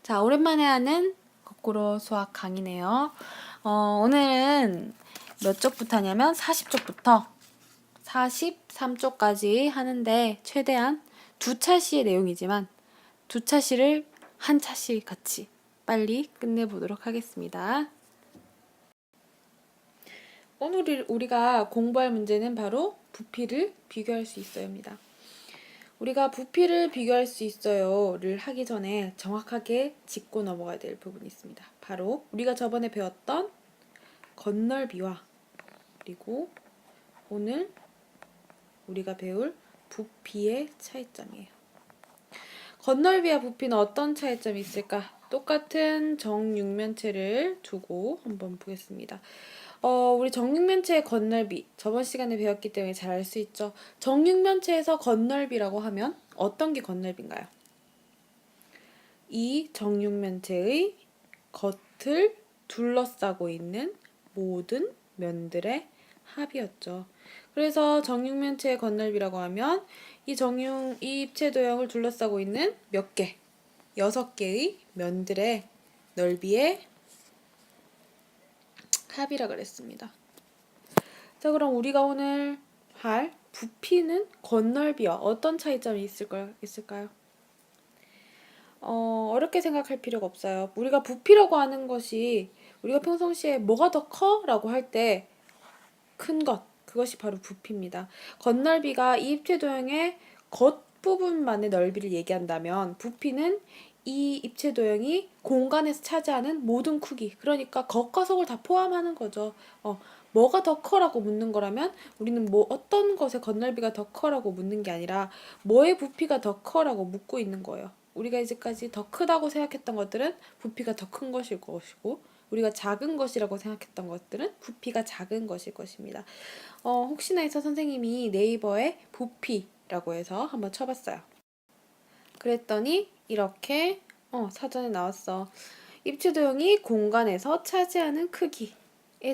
자, 오랜만에 하는 거꾸로 수학 강의네요. 오늘은 몇 쪽부터 하냐면 40쪽부터 43쪽까지 하는데 최대한 두 차시의 내용이지만 두 차시를 한 차시 같이 빨리 끝내보도록 하겠습니다. 오늘 우리가 공부할 문제는 바로 부피를 비교할 수 있어요입니다. 우리가 부피를 비교할 수 있어요를 하기 전에 정확하게 짚고 넘어가야 될 부분이 있습니다. 바로 우리가 저번에 배웠던 건널비와 그리고 오늘 우리가 배울 부피의 차이점이에요. 건널비와 부피는 어떤 차이점이 있을까? 똑같은 정육면체를 두고 한번 보겠습니다. 우리 정육면체의 건널비 저번 시간에 배웠기 때문에 잘 알 수 있죠. 정육면체에서 건널비라고 하면 어떤 게 건널비인가요? 이 정육면체의 겉을 둘러싸고 있는 모든 면들의 합이었죠. 그래서 정육면체의 건널비라고 하면 이 입체 도형을 둘러싸고 있는 몇 개? 6개의 면들의 넓이의 합이라 그랬습니다. 자, 그럼 우리가 오늘 할 부피는 건널비와 어떤 차이점이 있을까요? 어렵게 생각할 필요가 없어요. 우리가 부피라고 하는 것이 우리가 평상시에 뭐가 더 커? 라고 할 때 큰 것, 그것이 바로 부피입니다. 건널비가 이 입체 도형의 겉부분만의 넓이를 얘기한다면 부피는 이 입체 도형이 공간에서 차지하는 모든 크기, 그러니까 겉과 속을 다 포함하는 거죠. 뭐가 더 커라고 묻는 거라면 우리는 뭐 어떤 것의 건널비가 더 커라고 묻는 게 아니라 뭐의 부피가 더 커라고 묻고 있는 거예요. 우리가 이제까지 더 크다고 생각했던 것들은 부피가 더 큰 것일 것이고 우리가 작은 것이라고 생각했던 것들은 부피가 작은 것일 것입니다. 혹시나 해서 선생님이 네이버에 부피라고 해서 한번 쳐봤어요. 그랬더니 이렇게 사전에 나왔어. 입체 도형이 공간에서 차지하는 크기의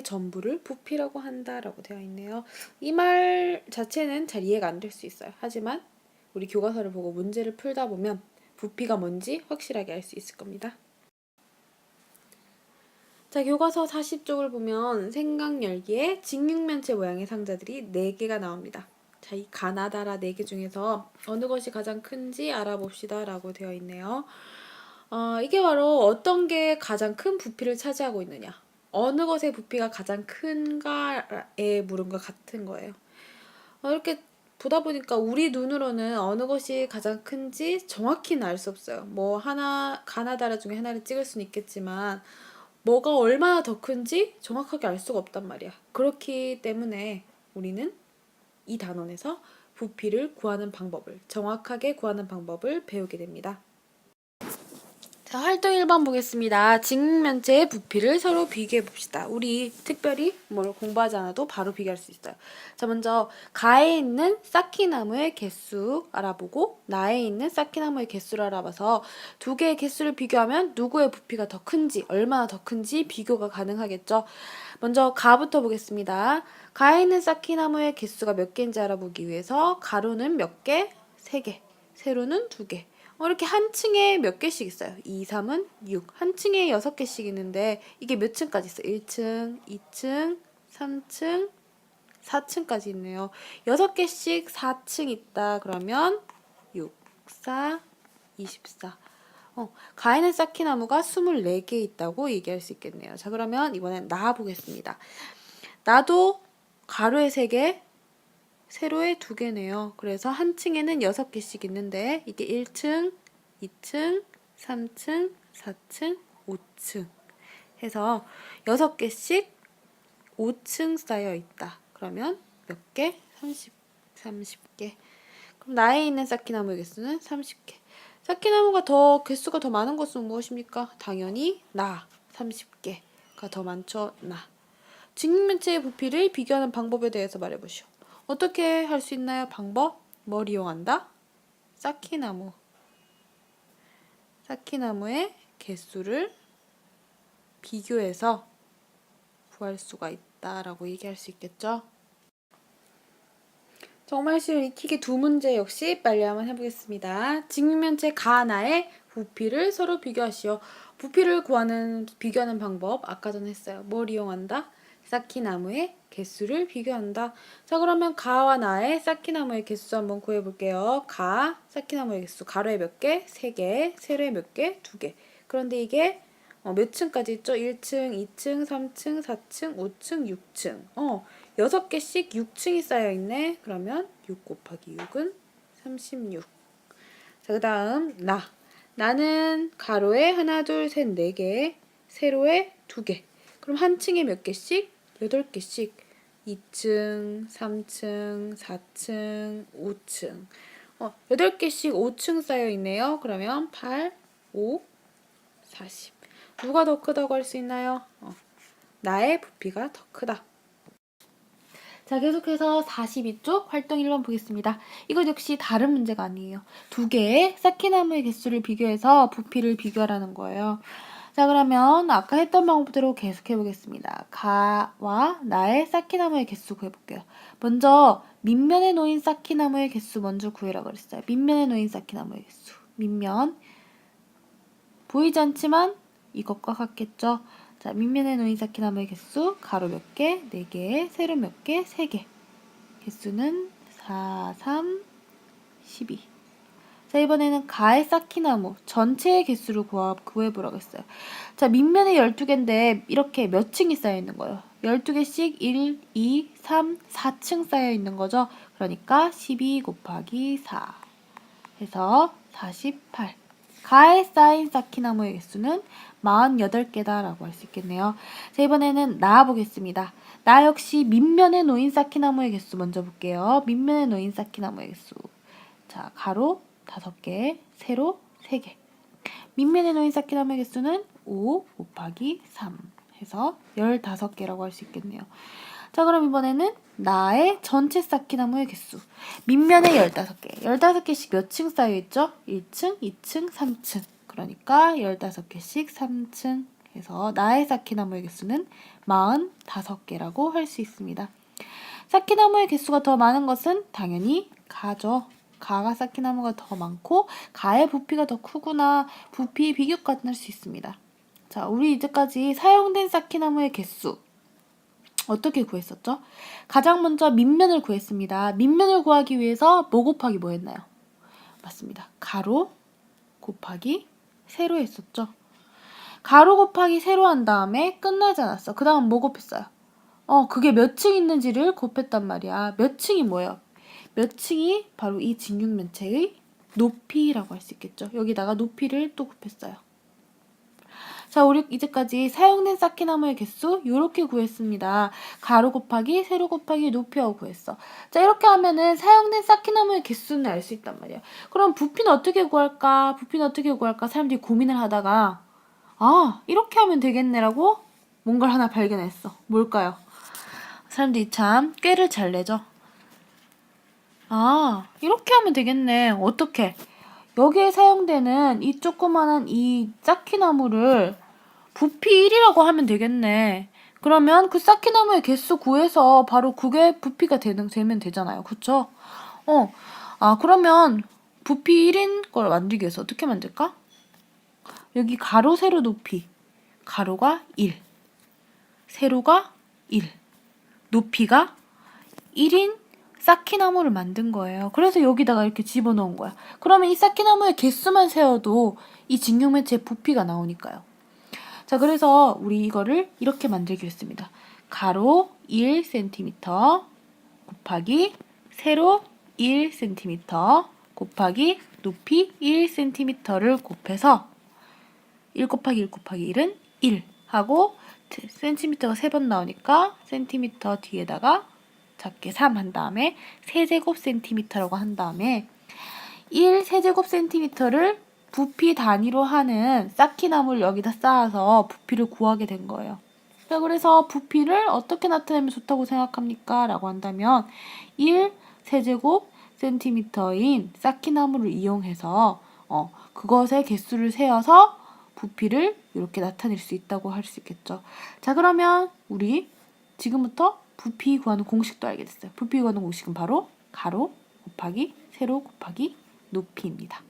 전부를 부피라고 한다라고 되어 있네요. 이 말 자체는 잘 이해가 안 될 수 있어요. 하지만 우리 교과서를 보고 문제를 풀다 보면 부피가 뭔지 확실하게 알 수 있을 겁니다. 자, 교과서 40쪽을 보면 생각열기에 직육면체 모양의 상자들이 4개가 나옵니다. 자, 이 가나다라 4개 중에서 어느 것이 가장 큰지 알아봅시다 라고 되어 있네요. 이게 바로 어떤 게 가장 큰 부피를 차지하고 있느냐, 어느 것의 부피가 가장 큰가의 물음과 같은 거예요. 이렇게 보다 보니까 우리 눈으로는 어느 것이 가장 큰지 정확히는 알 수 없어요. 뭐 가나다라 중에 하나를 찍을 수는 있겠지만 뭐가 얼마나 더 큰지 정확하게 알 수가 없단 말이야. 그렇기 때문에 우리는 이 단원에서 부피를 구하는 방법을, 정확하게 구하는 방법을 배우게 됩니다. 자, 활동 1번 보겠습니다. 직면체의 부피를 서로 비교해 봅시다. 우리 특별히 뭘 공부하지 않아도 바로 비교할 수 있어요. 자, 먼저 가에 있는 쌓기나무의 개수 알아보고 나에 있는 쌓기나무의 개수를 알아봐서 두 개의 개수를 비교하면 누구의 부피가 더 큰지, 얼마나 더 큰지 비교가 가능하겠죠. 먼저 가부터 보겠습니다. 가에 있는 쌓기나무의 개수가 몇 개인지 알아보기 위해서 가로는 몇 개? 3개. 세로는 2개. 이렇게 한 층에 몇 개씩 있어요. 2, 3은 6. 한 층에 6개씩 있는데 이게 몇 층까지 있어요? 1층, 2층, 3층, 4층까지 있네요. 6개씩 4층 있다. 그러면 6, 4, 24. 가에는 쌓기나무가 24개 있다고 얘기할 수 있겠네요. 자, 그러면 이번엔 나 보겠습니다. 나도 가로에 3개, 세로에 2개네요. 그래서 한 층에는 6개씩 있는데 이게 1층, 2층, 3층, 4층, 5층 해서 6개씩 5층 쌓여 있다. 그러면 몇 개? 30개. 그럼 나에 있는 쌓기나무의 개수는 30개. 쌓기나무가 개수가 더 많은 것은 무엇입니까? 당연히 나, 30개가 더 많죠. 나. 직육면체의 부피를 비교하는 방법에 대해서 말해보시오. 어떻게 할 수 있나요? 방법? 뭘 이용한다? 쌓기나무의 개수를 비교해서 구할 수가 있다라고 얘기할 수 있겠죠? 정말 쉬운 익히기 2문제 역시 빨리 한번 해보겠습니다. 직육면체 가나의 부피를 서로 비교하시오. 부피를 비교하는 방법 아까 전에 했어요. 뭘 이용한다? 쌓기나무의 개수를 비교한다. 자, 그러면 가와 나의 쌓기나무의 개수 한번 구해볼게요. 쌓기나무의 개수. 가로에 몇 개? 3개. 세로에 몇 개? 2개. 그런데 이게 몇 층까지 있죠? 1층, 2층, 3층, 4층, 5층, 6층. 6개씩 6층이 쌓여있네. 그러면 6 곱하기 6은 36. 자, 그 다음 나는 가로에 하나, 둘, 셋, 4개, 세로에 2개. 그럼 한 층에 몇 개씩? 8개씩. 2층, 3층, 4층, 5층. 8개씩 5층 쌓여있네요. 그러면 8, 5, 40. 누가 더 크다고 할 수 있나요? 나의 부피가 더 크다. 자, 계속해서 42쪽 활동 1번 보겠습니다. 이것 역시 다른 문제가 아니에요. 2개의 쌓기나무의 개수를 비교해서 부피를 비교하라는 거예요. 자, 그러면 아까 했던 방법대로 계속해 보겠습니다. 가와 나의 쌓기나무의 개수 구해볼게요. 먼저 밑면에 놓인 쌓기나무의 개수 먼저 구해라 그랬어요. 밑면에 놓인 쌓기나무의 개수. 밑면 보이지 않지만 이것과 같겠죠. 자, 밑면에 놓인 쌓기나무의 개수 가로 몇 개? 4개. 세로 몇 개? 3개. 개수는 4, 3, 12. 자, 이번에는 가의 쌓기나무 전체의 개수를 구해보라고 했어요. 자, 밑면에 12개인데 이렇게 몇 층이 쌓여있는 거예요. 12개씩 1, 2, 3, 4층 쌓여있는 거죠. 그러니까 12 곱하기 4 해서 48. 가에 쌓인 쌓기나무의 개수는 48개다 라고 할 수 있겠네요. 자, 이번에는 나 보겠습니다. 나 역시 밑면에 놓인 쌓기나무의 개수 먼저 볼게요. 밑면에 놓인 쌓기나무의 개수. 자, 가로 5개, 세로 3개. 밑면에 놓인 쌓기나무의 개수는 5 곱하기 3 해서 15개라고 할 수 있겠네요. 자, 그럼 이번에는 나의 전체 쌓기나무의 개수. 밑면에 15개. 15개씩 몇 층 쌓여있죠? 1층, 2층, 3층. 그러니까 15개씩 3층 해서 나의 쌓기나무의 개수는 45개라고 할 수 있습니다. 쌓기나무의 개수가 더 많은 것은 당연히 가죠. 가가 쌓기나무가 더 많고 가의 부피가 더 크구나. 부피 비교까지 할 수 있습니다. 자, 우리 이제까지 사용된 쌓기나무의 개수 어떻게 구했었죠? 가장 먼저 밑면을 구했습니다. 밑면을 구하기 위해서 뭐 곱하기 뭐 했나요? 맞습니다. 가로 곱하기 세로 했었죠. 가로 곱하기 세로 한 다음에 끝나지 않았어. 그 다음 뭐 곱했어요? 그게 몇 층 있는지를 곱했단 말이야. 몇 층이 뭐예요? 몇 층이 바로 이 직육면체의 높이라고 할 수 있겠죠. 여기다가 높이를 또 곱했어요. 자, 우리 이제까지 사용된 쌓기나무의 개수 이렇게 구했습니다. 가로 곱하기 세로 곱하기 높이하고 구했어. 자, 이렇게 하면은 사용된 쌓기나무의 개수는 알 수 있단 말이야. 그럼 부피는 어떻게 구할까? 부피는 어떻게 구할까? 사람들이 고민을 하다가 이렇게 하면 되겠네라고 뭔가를 하나 발견했어. 뭘까요? 사람들이 참 꾀를 잘 내죠. 이렇게 하면 되겠네. 어떻게? 여기에 사용되는 이 조그마한 이 쌓기나무를 부피 1이라고 하면 되겠네. 그러면 그 쌓기나무의 개수 구해서 바로 그게 부피가 되면 되잖아요. 그쵸? 그러면 부피 1인 걸 만들기 위해서 어떻게 만들까? 여기 가로, 세로 높이. 가로가 1. 세로가 1. 높이가 1인 쌓기나무를 만든 거예요. 그래서 여기다가 이렇게 집어넣은 거야. 그러면 이 쌓기나무의 개수만 세어도 이 직육면체의 부피가 나오니까요. 자, 그래서 우리 이거를 이렇게 만들기로 했습니다. 가로 1cm 곱하기 세로 1cm 곱하기 높이 1cm를 곱해서 1 곱하기 1 곱하기 1은 1 하고 cm가 3번 나오니까 cm 뒤에다가 작게 3 한 다음에 세제곱 cm라고 한 다음에 1 세제곱 cm를 부피 단위로 하는 쌓기나무를 여기다 쌓아서 부피를 구하게 된 거예요. 자, 그래서 부피를 어떻게 나타내면 좋다고 생각합니까? 라고 한다면 1 세제곱 cm인 쌓기나무를 이용해서 그것의 개수를 세어서 부피를 이렇게 나타낼 수 있다고 할 수 있겠죠. 자, 그러면 우리 지금부터 부피 구하는 공식도 알게 됐어요. 부피 구하는 공식은 바로 가로 곱하기 세로 곱하기 높이입니다.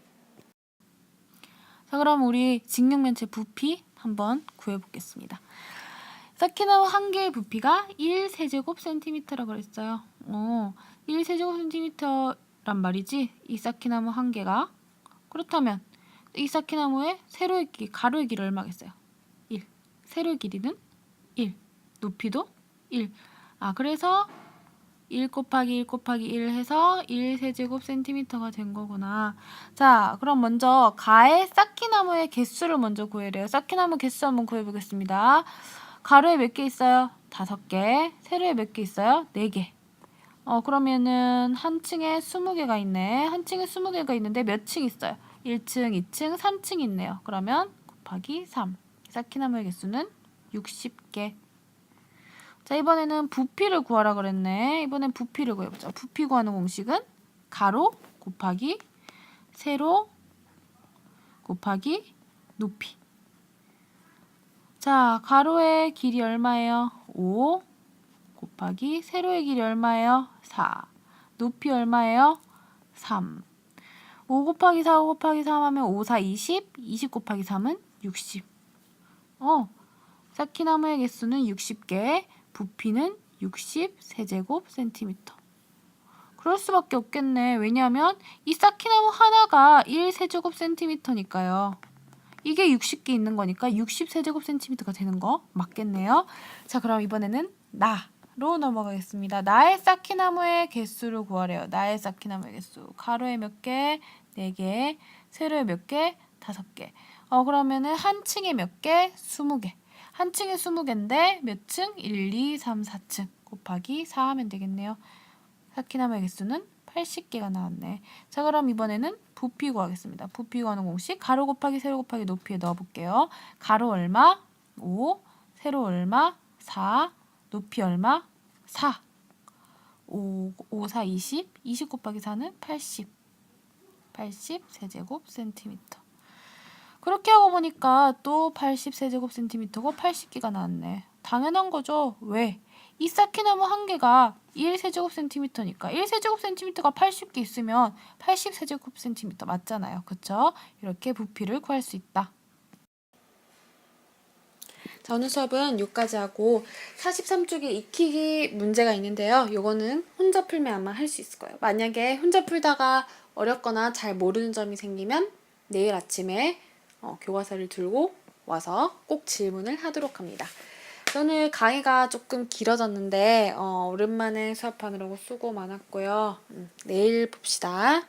자, 그럼 우리 직육면체 부피 한번 구해보겠습니다. 쌓기나무 한 개의 부피가 1세제곱센티미터라고 그랬어요. 1세제곱센티미터란 말이지. 이 쌓기나무 한 개가. 그렇다면 이 쌓기나무의 세로의 길이, 가로의 길이 얼마겠어요? 1. 세로의 길이는 1. 높이도 1. 그래서 1 곱하기 1 곱하기 1 해서 1세제곱센티미터가 된 거구나. 자, 그럼 먼저 가의 쌓기나무의 개수를 먼저 구해래요. 쌓기나무 개수 한번 구해보겠습니다. 가로에 몇 개 있어요? 5개. 세로에 몇 개 있어요? 4개. 그러면은 한 층에 20개가 있네. 한 층에 20개가 있는데 몇 층 있어요? 1층, 2층, 3층 있네요. 그러면 곱하기 3. 쌓기나무의 개수는 60개. 자, 이번에는 부피를 구하라 그랬네. 이번엔 부피를 구해보자. 부피 구하는 공식은 가로 곱하기 세로 곱하기 높이. 자, 가로의 길이 얼마예요? 5 곱하기 세로의 길이 얼마예요? 4. 높이 얼마예요? 3. 5 곱하기 4, 5 곱하기 3 하면 5, 4, 20. 20 곱하기 3은 60. 쌓기나무의 개수는 60개. 부피는 60세제곱센티미터. 그럴 수밖에 없겠네. 왜냐하면 이 쌓기나무 하나가 1세제곱센티미터니까요. 이게 60개 있는 거니까 60세제곱센티미터가 되는 거 맞겠네요. 자, 그럼 이번에는 나로 넘어가겠습니다. 나의 쌓기나무의 개수를 구하래요. 나의 쌓기나무의 개수. 가로에 몇 개? 4개. 세로에 몇 개? 5개. 그러면은 한 층에 몇 개? 20개. 한 층에 20개인데 몇 층? 1, 2, 3, 4층 곱하기 4 하면 되겠네요. 쌓기나무의 개수는 80개가 나왔네. 자, 그럼 이번에는 부피 구하겠습니다. 부피 구하는 공식 가로 곱하기 세로 곱하기 높이에 넣어볼게요. 가로 얼마? 5. 세로 얼마? 4. 높이 얼마? 4. 5, 4, 20. 20 곱하기 4는 80. 80세제곱센티미터. 그렇게 하고 보니까 또 80세제곱센티미터고 80개가 나왔네. 당연한 거죠. 왜? 이 쌓기나무 한 개가 1세제곱센티미터니까 1세제곱센티미터가 80개 있으면 80세제곱센티미터 맞잖아요. 그쵸? 이렇게 부피를 구할 수 있다. 자, 오늘 수업은 여기까지 하고 43쪽에 익히기 문제가 있는데요. 요거는 혼자 풀면 아마 할 수 있을 거예요. 만약에 혼자 풀다가 어렵거나 잘 모르는 점이 생기면 내일 아침에 교과서를 들고 와서 꼭 질문을 하도록 합니다. 오늘 강의가 조금 길어졌는데 오랜만에 수업하느라고 수고 많았고요. 내일 봅시다.